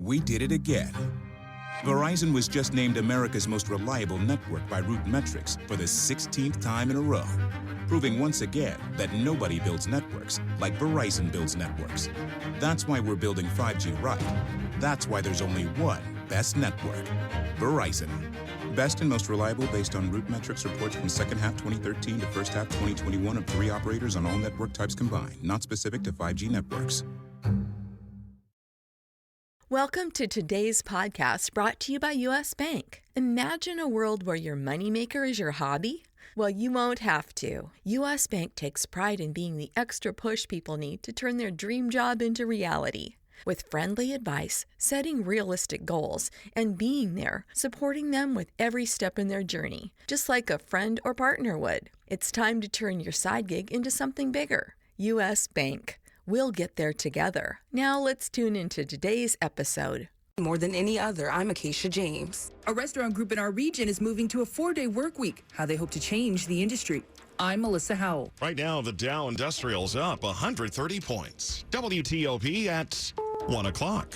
we did it again. Verizon was just named America's most reliable network by Root Metrics for the 16th time in a row, proving once again that nobody builds networks like Verizon builds networks. That's why we're building 5G right. That's why there's only one best network, Verizon. Best and most reliable based on Root Metrics reports from second half 2013 to first half 2021 of 3 operators on all network types combined, not specific to 5G networks. Welcome to today's podcast brought to you by U.S. Bank. Imagine a world where your moneymaker is your hobby. Well, you won't have to. U.S. Bank takes pride in being the extra push people need to turn their dream job into reality. With friendly advice, setting realistic goals, and being there, supporting them with every step in their journey, just like a friend or partner would. It's time to turn your side gig into something bigger. U.S. Bank. We'll get there together. Now let's tune into today's episode. More than any other, I'm Acacia James. A restaurant group in our region is moving to a 4-day work week. How they hope to change the industry. I'm Melissa Howell. Right now, the Dow Industrial's up 130 points. WTOP at 1 o'clock.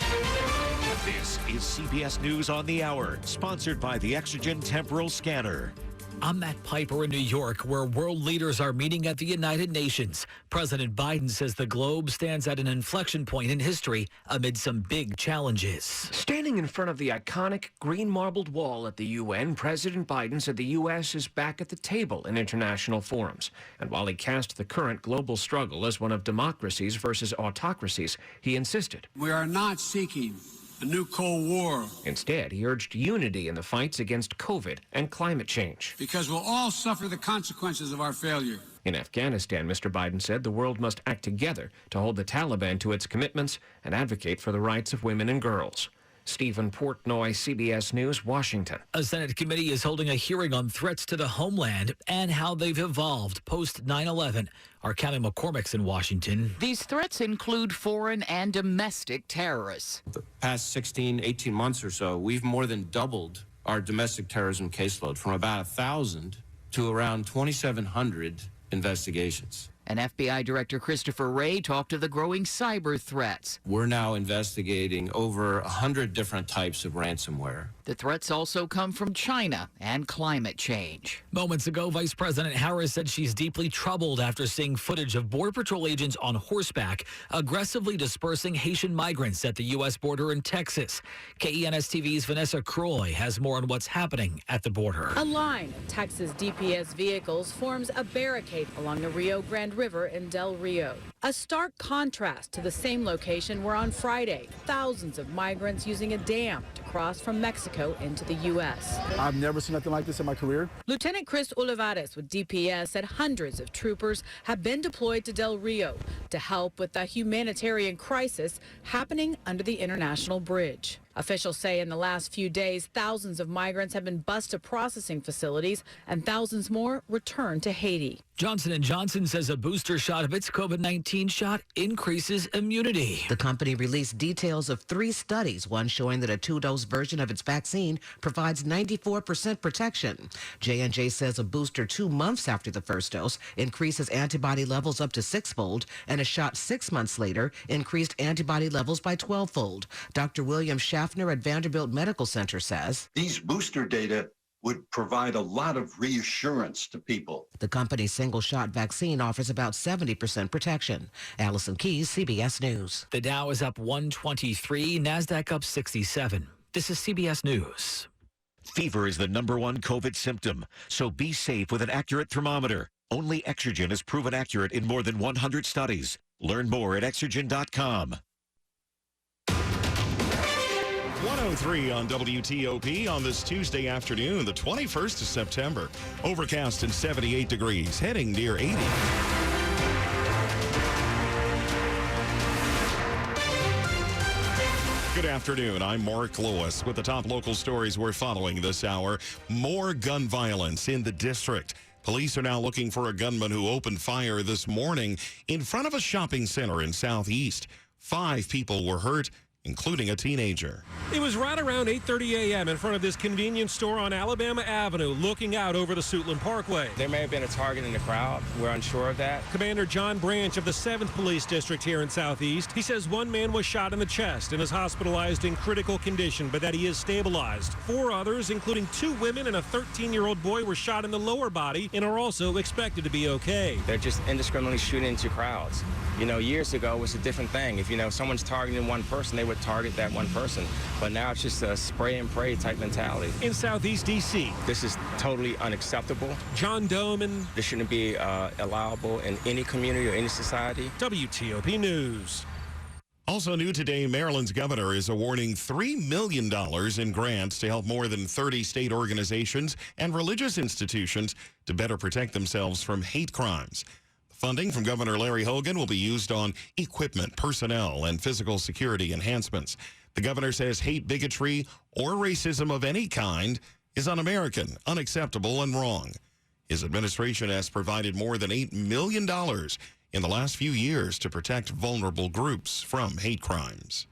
This is CBS News on the Hour, sponsored by the Exogen Temporal Scanner. I'm Matt Piper in New York, where world leaders are meeting at the United Nations. President Biden says the globe stands at an inflection point in history amid some big challenges. Standing in front of the iconic green marbled wall at the UN, President Biden said the U.S. is back at the table in international forums. And while he cast the current global struggle as one of democracies versus autocracies, he insisted, "We are not seeking a new Cold War. Instead, he urged unity in the fights against COVID and climate change. Because we'll all suffer the consequences of our failure." In Afghanistan, Mr. Biden said the world must act together to hold the Taliban to its commitments and advocate for the rights of women and girls. Stephen Portnoy, CBS News, Washington. A Senate committee is holding a hearing on threats to the homeland and how they've evolved post 9/11. Our Cammy McCormick's in Washington. These threats include foreign and domestic terrorists. The past 16, 18 months or so, we've more than doubled our domestic terrorism caseload from about 1,000 to around 2,700 investigations. And FBI Director Christopher Wray talked of the growing cyber threats. We're now investigating over 100 different types of ransomware. The threats also come from China and climate change. Moments ago, Vice President Harris said she's deeply troubled after seeing footage of Border Patrol agents on horseback aggressively dispersing Haitian migrants at the U.S. border in Texas. KENS-TV's Vanessa Croy has more on what's happening at the border. A line of Texas DPS vehicles forms a barricade along the Rio Grande River in Del Rio. A stark contrast to the same location where on Friday, thousands of migrants using a dam to cross from Mexico into the U.S. I've never seen nothing like this in my career. Lieutenant Chris Olivares with DPS said hundreds of troopers have been deployed to Del Rio to help with the humanitarian crisis happening under the international bridge. Officials say in the last few days, thousands of migrants have been bused to processing facilities and thousands more returned to Haiti. Johnson & Johnson says a booster shot of its COVID-19 shot increases immunity. The company released details of 3 studies, one showing that a 2-dose version of its vaccine provides 94% protection. J&J says a booster 2 months after the first dose increases antibody levels up to 6-fold, and a shot 6 months later increased antibody levels by 12-fold. Dr. William Schaffner at Vanderbilt Medical Center says, "These booster data would provide a lot of reassurance to people." The company's single-shot vaccine offers about 70% protection. Allison Keys, CBS News. The Dow is up 123, NASDAQ up 67. This is CBS News. Fever is the #1 COVID symptom, so be safe with an accurate thermometer. Only Exogen is proven accurate in more than 100 studies. Learn more at exogen.com. 103 on WTOP on this Tuesday afternoon, the 21st of September. Overcast and 78 degrees, heading near 80. Good afternoon. I'm Mark Lewis with the top local stories we're following this hour. More gun violence in the district. Police are now looking for a gunman who opened fire this morning in front of a shopping center in Southeast. 5 people were hurt, including a teenager. It was right around 8:30 a.m. in front of this convenience store on Alabama Avenue, looking out over the Suitland Parkway. There may have been a target in the crowd. We're unsure of that. Commander John Branch of the 7th Police District here in Southeast, he says one man was shot in the chest and is hospitalized in critical condition, but that he is stabilized. 4 others, including 2 women and a 13-year-old boy, were shot in the lower body and are also expected to be okay. They're just indiscriminately shooting into crowds. You know, years ago it was a different thing. If, someone's targeting one person, they would target that one person. But now it's just a spray and pray type mentality. In Southeast D.C., this is totally unacceptable. John Doman. This shouldn't be allowable in any community or any society. WTOP News. Also new today, Maryland's governor is awarding $3 million in grants to help more than 30 state organizations and religious institutions to better protect themselves from hate crimes. Funding from Governor Larry Hogan will be used on equipment, personnel, and physical security enhancements. The governor says hate, bigotry, or racism of any kind is un-American, unacceptable, and wrong. His administration has provided more than $8 million in the last few years to protect vulnerable groups from hate crimes.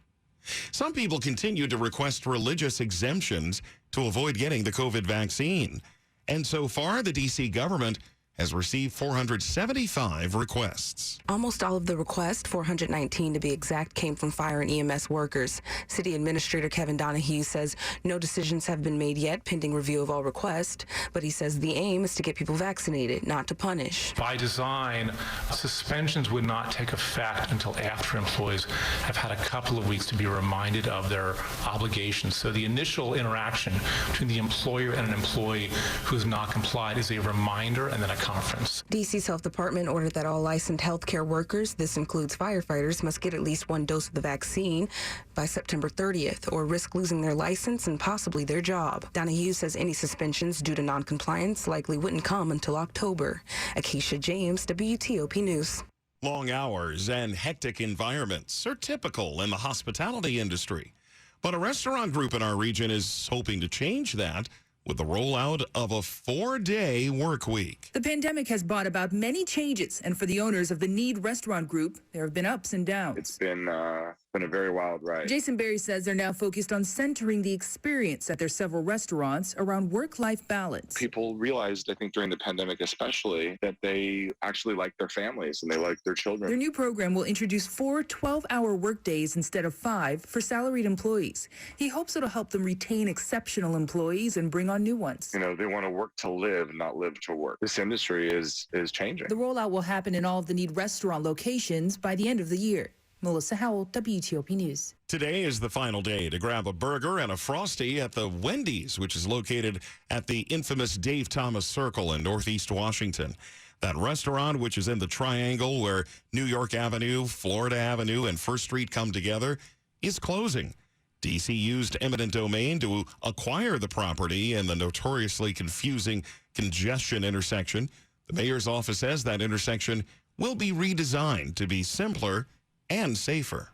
Some people continue to request religious exemptions to avoid getting the COVID vaccine. And so far, the D.C. government has received 475 requests. Almost all of the requests, 419 to be exact, came from fire and EMS workers. City Administrator Kevin Donahue says no decisions have been made yet, pending review of all requests, but he says the aim is to get people vaccinated, not to punish. By design, suspensions would not take effect until after employees have had a couple of weeks to be reminded of their obligations. So the initial interaction between the employer and an employee who has not complied is a reminder and then a conference. DC's Health Department ordered that all licensed healthcare workers, this includes firefighters, must get at least 1 dose of the vaccine by September 30th or risk losing their license and possibly their job. Donahue says any suspensions due to noncompliance likely wouldn't come until October. Acacia James, WTOP News. Long hours and hectic environments are typical in the hospitality industry. But a restaurant group in our region is hoping to change that with the rollout of a 4-day work week. The pandemic has brought about many changes, and for the owners of the Need Restaurant Group, there have been ups and downs. It's been a very wild ride. Jason Berry says they're now focused on centering the experience at their several restaurants around work-life balance. People realized, I think during the pandemic especially, that they actually like their families and they like their children. Their new program will introduce 4 12-hour workdays instead of 5 for salaried employees. He hopes it'll help them retain exceptional employees and bring on new ones. They want to work to live, not live to work. This industry is changing. The rollout will happen in all of the Need Restaurant locations by the end of the year. Melissa Howell, WTOP News. Today is the final day to grab a burger and a Frosty at the Wendy's, which is located at the infamous Dave Thomas Circle in Northeast Washington. That restaurant, which is in the triangle where New York Avenue, Florida Avenue, and First Street come together, is closing. D.C. used eminent domain to acquire the property in the notoriously confusing congestion intersection. The mayor's office says that intersection will be redesigned to be simpler and safer.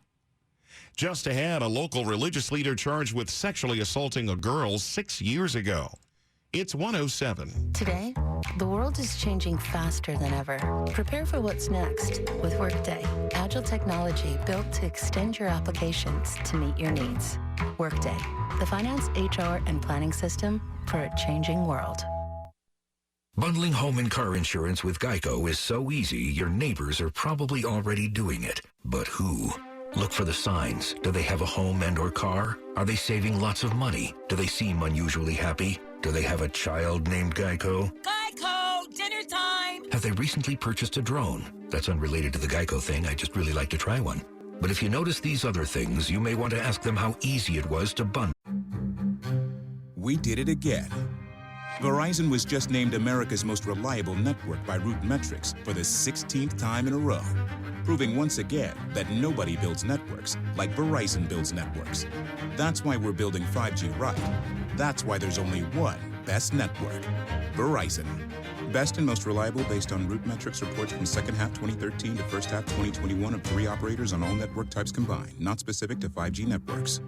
Just ahead, a local religious leader charged with sexually assaulting a girl 6 years ago. It's 1:07. Today, the world is changing faster than ever. Prepare for what's next with Workday, agile technology built to extend your applications to meet your needs. Workday, the finance, HR, and planning system for a changing world. Bundling home and car insurance with Geico is so easy, your neighbors are probably already doing it. But who? Look for the signs. Do they have a home and or car? Are they saving lots of money? Do they seem unusually happy? Do they have a child named Geico? Geico, dinner time! Have they recently purchased a drone? That's unrelated to the Geico thing. I just really like to try one. But if you notice these other things, you may want to ask them how easy it was to bundle. We did it again. Verizon was just named America's most reliable network by Root Metrics for the 16th time in a row, proving once again that nobody builds networks like Verizon builds networks. That's why we're building 5G right. That's why there's only one best network, Verizon. Best and most reliable based on Root Metrics reports from second half 2013 to first half 2021 of 3 operators on all network types combined, not specific to 5G networks.